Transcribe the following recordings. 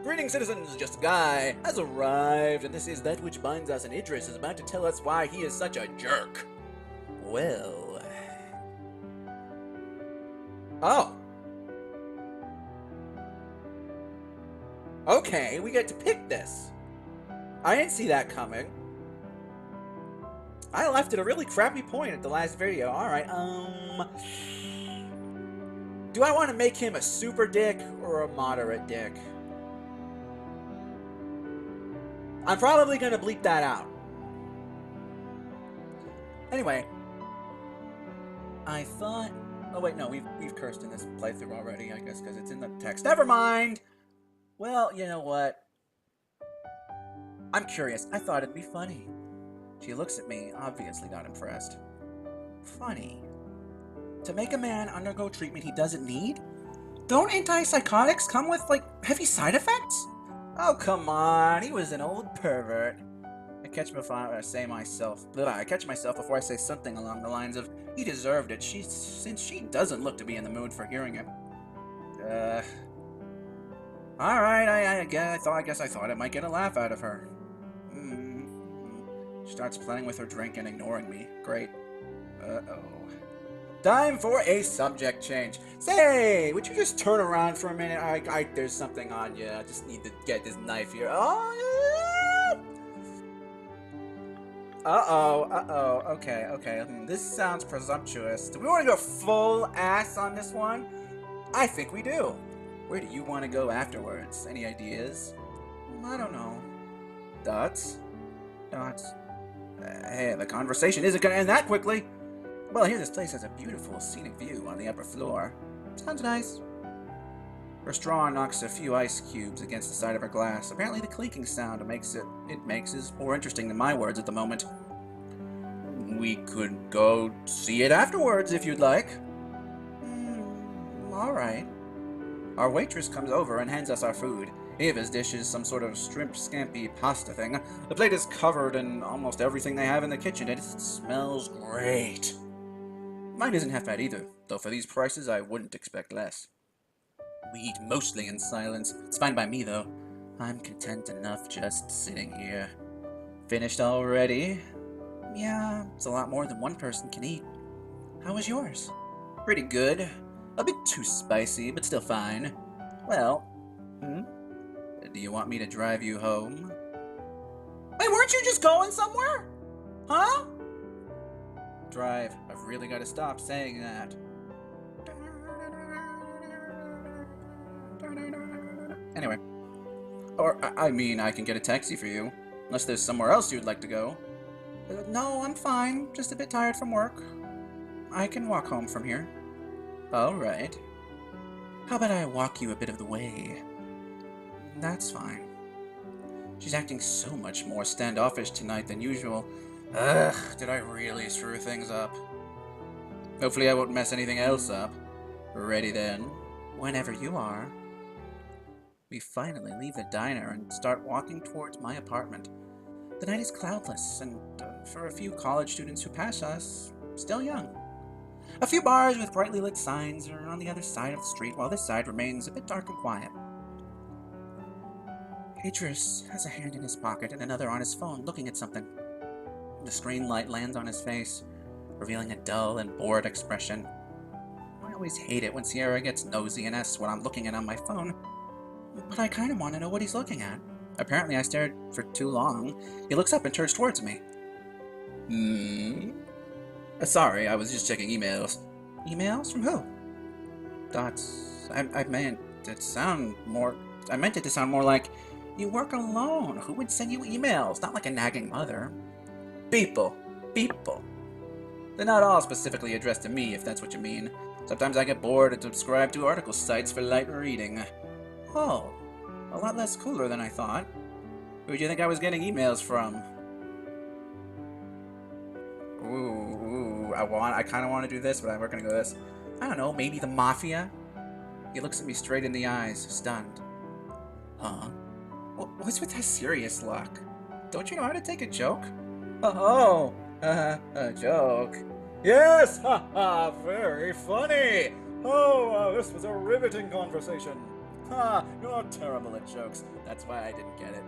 Greetings, citizens! Justiguy has arrived, and this is that which binds us, and Idris is about to tell us why he is such a jerk. Well... Oh. Okay, we get to pick this. I didn't see that coming. I left at a really crappy point at the last video. Alright, do I want to make him a super dick or a moderate dick? I'm probably gonna bleep that out. Anyway. I thought... Oh wait, no, we've cursed in this playthrough already, I guess, because it's in the text. Never mind! Well, you know what? I'm curious. I thought it'd be funny. She looks at me, obviously not impressed. Funny. To make a man undergo treatment he doesn't need? Don't antipsychotics come with, like, heavy side effects? Oh, come on. He was an old pervert. I catch myself before I say something along the lines of, he deserved it, since she doesn't look to be in the mood for hearing it. Alright, I guess I thought it might get a laugh out of her. She starts playing with her drink and ignoring me. Great. Uh-oh. Time for a subject change. Say, would you just turn around for a minute? There's something on you. I just need to get this knife here. Oh, uh-oh. Okay. This sounds presumptuous. Do we want to go full ass on this one? I think we do. Where do you want to go afterwards? Any ideas? I don't know. Dots? Hey, the conversation isn't going to end that quickly. Well, here this place has a beautiful scenic view on the upper floor. Sounds nice. Her straw knocks a few ice cubes against the side of her glass. Apparently the clinking sound makes is more interesting than my words at the moment. We could go see it afterwards if you'd like. Alright. Our waitress comes over and hands us our food. Ava's dish is some sort of shrimp scampi pasta thing. The plate is covered in almost everything they have in the kitchen. It smells great. Mine isn't half bad either, though for these prices I wouldn't expect less. We eat mostly in silence. It's fine by me, though. I'm content enough just sitting here. Finished already? Yeah, it's a lot more than one person can eat. How was yours? Pretty good. A bit too spicy, but still fine. Well, do you want me to drive you home? Wait, weren't you just going somewhere? Huh? Drive. I've really got to stop saying that. Anyway. Or, I mean, I can get a taxi for you. Unless there's somewhere else you'd like to go. No, I'm fine. Just a bit tired from work. I can walk home from here. Alright. How about I walk you a bit of the way? That's fine. She's acting so much more standoffish tonight than usual. Ugh, did I really screw things up? Hopefully I won't mess anything else up. Ready then? Whenever you are. We finally leave the diner and start walking towards my apartment. The night is cloudless, and for a few college students who pass us, still young. A few bars with brightly lit signs are on the other side of the street, while this side remains a bit dark and quiet. Idris has a hand in his pocket and another on his phone, looking at something. The screen light lands on his face, revealing a dull and bored expression. I always hate it when Sierra gets nosy and asks what I'm looking at on my phone, but I kind of want to know what he's looking at. Apparently I stared for too long. He looks up and turns towards me. Sorry, I was just checking emails. Emails? From who? Dots. I meant it to sound more like you work alone. Who would send you emails? Not like a nagging mother. People. They're not all specifically addressed to me, if that's what you mean. Sometimes I get bored and subscribe to article sites for light reading. Oh, a lot less cooler than I thought. Who do you think I was getting emails from? I kind of want to do this, but we're going to go this. I don't know, maybe the Mafia? He looks at me straight in the eyes, stunned. Huh? What's with that serious look? Don't you know how to take a joke? Oh, a joke. Yes, haha, very funny. Oh, this was a riveting conversation. Ha! You're terrible at jokes. That's why I didn't get it.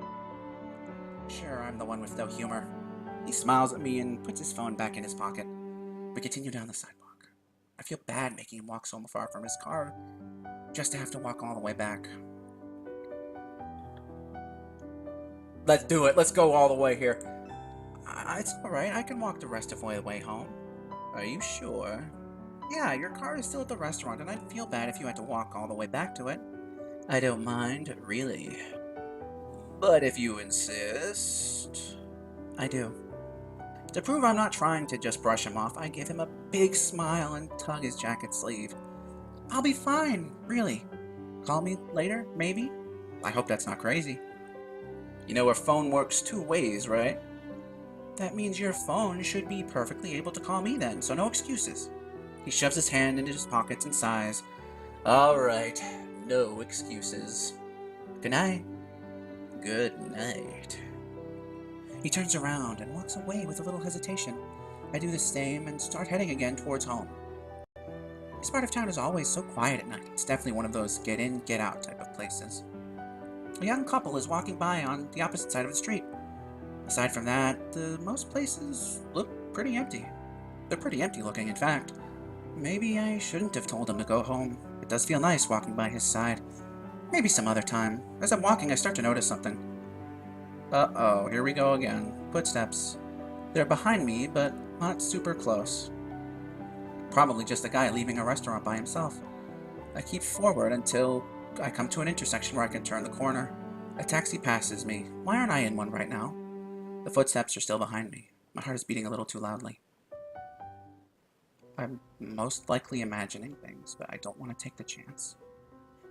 Sure, I'm the one with no humor. He smiles at me and puts his phone back in his pocket. We continue down the sidewalk. I feel bad making him walk so far from his car, just to have to walk all the way back. Let's do it. Let's go all the way here. It's alright. I can walk the rest of the way home. Are you sure? Yeah, your car is still at the restaurant, and I'd feel bad if you had to walk all the way back to it. I don't mind, really. But if you insist... I do. To prove I'm not trying to just brush him off, I give him a big smile and tug his jacket sleeve. I'll be fine, really. Call me later, maybe? I hope that's not crazy. You know a phone works 2 ways, right? That means your phone should be perfectly able to call me then, so no excuses. He shoves his hand into his pockets and sighs. Alright, no excuses. Good night. Good night. He turns around and walks away with a little hesitation. I do the same and start heading again towards home. This part of town is always so quiet at night. It's definitely one of those get in, get out type of places. A young couple is walking by on the opposite side of the street. Aside from that, most places look pretty empty. They're pretty empty looking, in fact. Maybe I shouldn't have told him to go home. It does feel nice walking by his side. Maybe some other time. As I'm walking, I start to notice something. Uh-oh, here we go again. Footsteps. They're behind me, but not super close. Probably just a guy leaving a restaurant by himself. I keep forward until I come to an intersection where I can turn the corner. A taxi passes me. Why aren't I in one right now? The footsteps are still behind me. My heart is beating a little too loudly. I'm most likely imagining things, but I don't want to take the chance.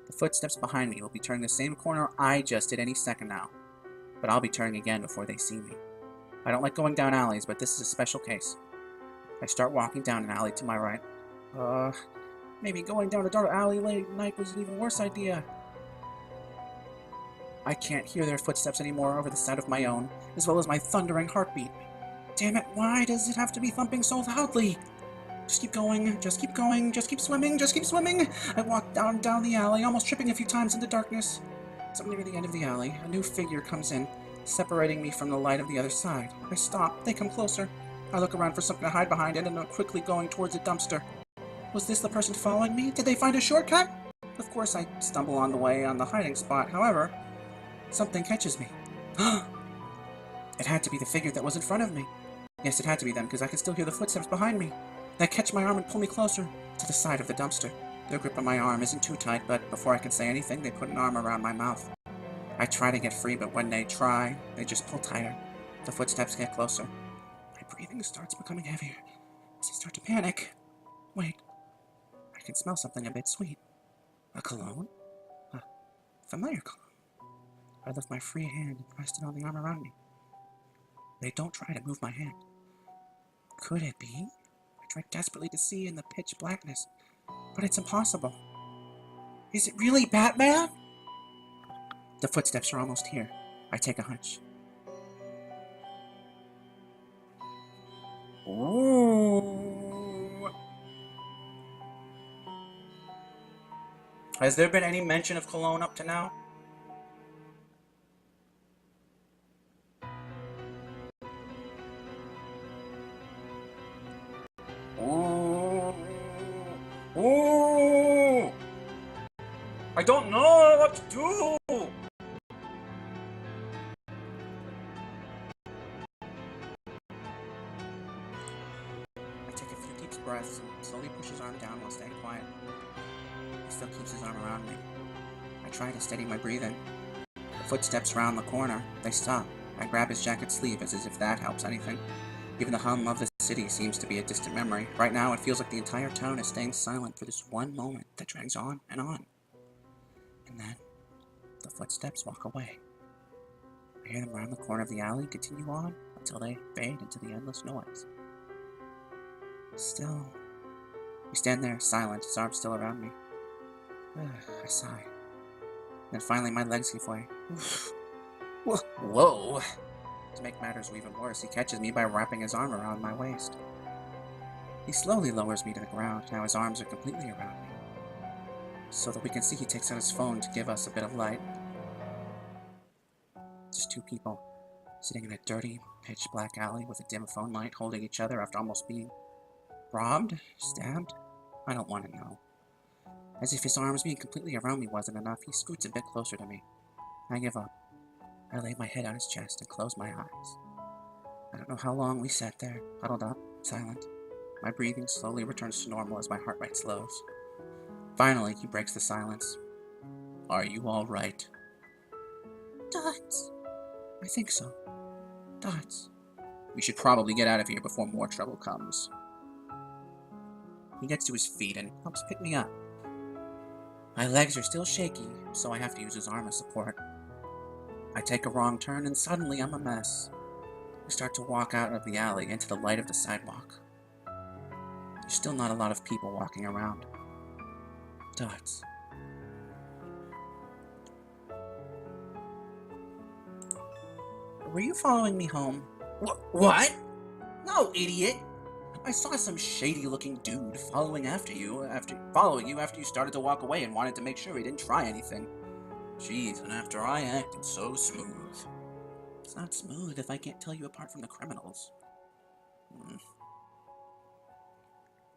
The footsteps behind me will be turning the same corner I just did any second now. But I'll be turning again before they see me. I don't like going down alleys, but this is a special case. I start walking down an alley to my right. Maybe going down a dark alley late at night was an even worse idea. I can't hear their footsteps anymore over the sound of my own, as well as my thundering heartbeat. Damn it, why does it have to be thumping so loudly? Just keep going, just keep going, just keep swimming, just keep swimming! I walk down the alley, almost tripping a few times in the darkness. As I'm near the end of the alley, a new figure comes in, separating me from the light of the other side. I stop, they come closer. I look around for something to hide behind and end up quickly going towards a dumpster. Was this the person following me? Did they find a shortcut? Of course I stumble on the way on the hiding spot, however, something catches me. It had to be the figure that was in front of me. Yes, it had to be them, because I can still hear the footsteps behind me. They catch my arm and pull me closer to the side of the dumpster. Their grip on my arm isn't too tight, but before I can say anything, they put an arm around my mouth. I try to get free, but when they try, they just pull tighter. The footsteps get closer. My breathing starts becoming heavier as I start to panic. Wait, I can smell something a bit sweet. A cologne? A familiar cologne. I lift my free hand and press it on the arm around me. They don't try to move my hand. Could it be? I try desperately to see in the pitch blackness, but it's impossible. Is it really Batman? The footsteps are almost here. I take a hunch. Ooh. Has there been any mention of cologne up to now? Ooh. Ooh. I don't know what to do. I take a few deep breaths and slowly push his arm down while staying quiet. He still keeps his arm around me. I try to steady my breathing. The footsteps round the corner. They stop. I grab his jacket sleeve as if that helps anything. Even the hum of the city seems to be a distant memory. Right now, it feels like the entire town is staying silent for this one moment that drags on and on. And then, the footsteps walk away. I hear them round the corner of the alley continue on until they fade into the endless noise. Still, we stand there, silent, his arms still around me. I sigh. Then finally my legs give way. Whoa! To make matters even worse, he catches me by wrapping his arm around my waist. He slowly lowers me to the ground. Now his arms are completely around me. so that we can see he takes out his phone to give us a bit of light. Just two people, sitting in a dirty, pitch-black alley with a dim phone light, holding each other after almost being robbed? Stabbed? I don't want to know. As if his arms being completely around me wasn't enough, he scoots a bit closer to me. I give up. I lay my head on his chest and close my eyes. I don't know how long we sat there, huddled up, silent. My breathing slowly returns to normal as my heart rate slows. Finally, he breaks the silence. Are you all right? Dots. I think so. Dots. We should probably get out of here before more trouble comes. He gets to his feet and helps pick me up. My legs are still shaky, so I have to use his arm as support. I take a wrong turn and suddenly I'm a mess. We start to walk out of the alley into the light of the sidewalk. There's still not a lot of people walking around. Dots. Were you following me home? What? No, idiot! I saw some shady-looking dude following you after you started to walk away and wanted to make sure he didn't try anything. Jeez, and after I acted so smooth. It's not smooth if I can't tell you apart from the criminals.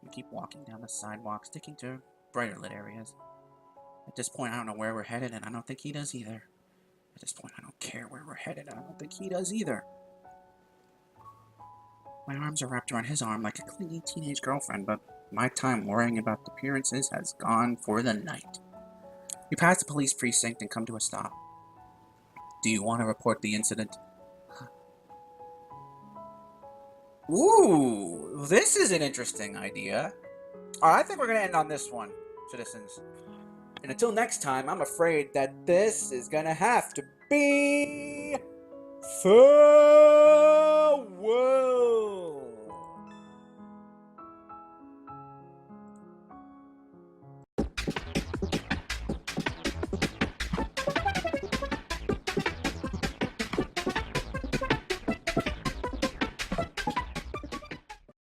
We keep walking down the sidewalk, sticking to brighter lit areas. At this point, I don't know where we're headed, and I don't think he does either. At this point, I don't care where we're headed, and I don't think he does either. My arms are wrapped around his arm like a clingy teenage girlfriend, but my time worrying about appearances has gone for the night. We pass the police precinct and come to a stop. Do you want to report the incident? Ooh, this is an interesting idea. Alright, I think we're going to end on this one, citizens. And until next time, I'm afraid that this is going to have to be farewell.